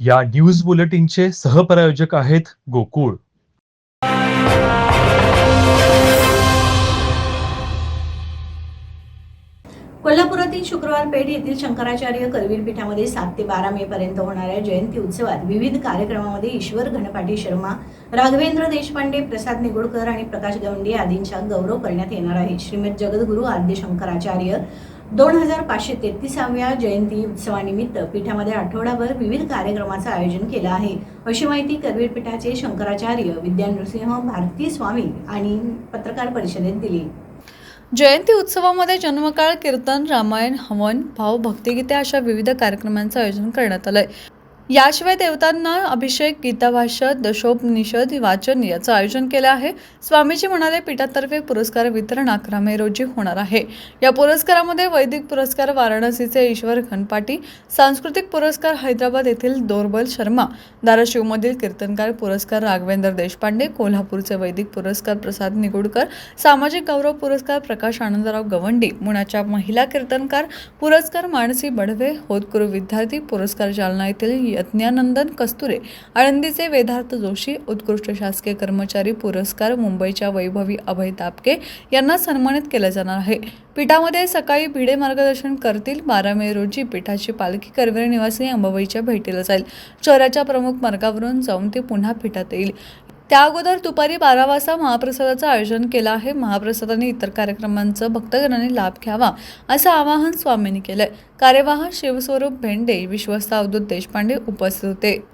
या न्यूज बुलेटिनचे सहप्रायोजक आहेत गोकुळ. कोल्हापुरातील शुक्रवार पेठ येथील शंकराचार्य करवीर पीठामध्ये 7 ते 12 मे पर्यंत होणाऱ्या जयंती उत्सवात विविध कार्यक्रमामध्ये ईश्वर घनपाटी शर्मा, राघवेंद्र देशपांडे, प्रसाद निगुडकर आणि प्रकाश गवंडी आदींचा गौरव करण्यात येणार आहे. श्रीमद जगद्गुरू आद्य शंकराचार्य 2533व्या जयंती उत्सवानिमित्त पीठामध्ये आठवडाभर विविध कार्यक्रमाचं आयोजन केलं आहे, अशी माहिती करवीर पीठाचे शंकराचार्य विद्यानृसिंह भारती स्वामी आणि पत्रकार परिषदेत दिली. जयंती उत्सवामध्ये जन्मकाळ, कीर्तन, रामायण, हवन, भाव, भक्तिगीते अशा विविध कार्यक्रमांचं आयोजन करण्यात आलंय. याशिवाय देवतांना अभिषेक, गीताभाष्य, दशोपनिषद वाचन याचं आयोजन केलं आहे. स्वामीजी म्हणाले, पीठातर्फे पुरस्कार वितरण 11 मे रोजी होणार आहे. या पुरस्कारामध्ये वैदिक पुरस्कार वाराणसीचे ईश्वर घनपाटी, सांस्कृतिक पुरस्कार हैदराबाद येथील दोर्बल शर्मा, धाराशिवमधील कीर्तनकार पुरस्कार राघवेंद्र देशपांडे, कोल्हापूरचे वैदिक पुरस्कार प्रसाद निगुडकर, सामाजिक गौरव पुरस्कार प्रकाश आनंदराव गवंडी, मुळाच्या महिला कीर्तनकार पुरस्कार मानसी बढवे, होतकरू विद्यार्थी पुरस्कार जालना येथील यज्ञानंदन कस्तुरे, आळंदीचे वेदार्थ जोशी, उत्कृष्ट शासकीय कर्मचारी पुरस्कार मुंबईच्या वैभवी अभय तापके यांना सन्मानित केलं जाणार आहे. पीठामध्ये सकाळी भिडे मार्गदर्शन करतील. 12 मे रोजी पीठाची पालखी करवीर निवासी अंबाबाईच्या भेटीला जाईल. शहराच्या प्रमुख मार्गावरून जाऊन ती पुन्हा पीठात येईल. त्या अगोदर दुपारी 12 वाजता महाप्रसादाचं आयोजन केलं आहे. महाप्रसादाने इतर कार्यक्रमांचा भक्तगणांनी लाभ घ्यावा असं आवाहन स्वामींनी केलंय. कार्यवाह शिवस्वरूप भेंडे, विश्वस्त अवधूत देशपांडे उपस्थित होते.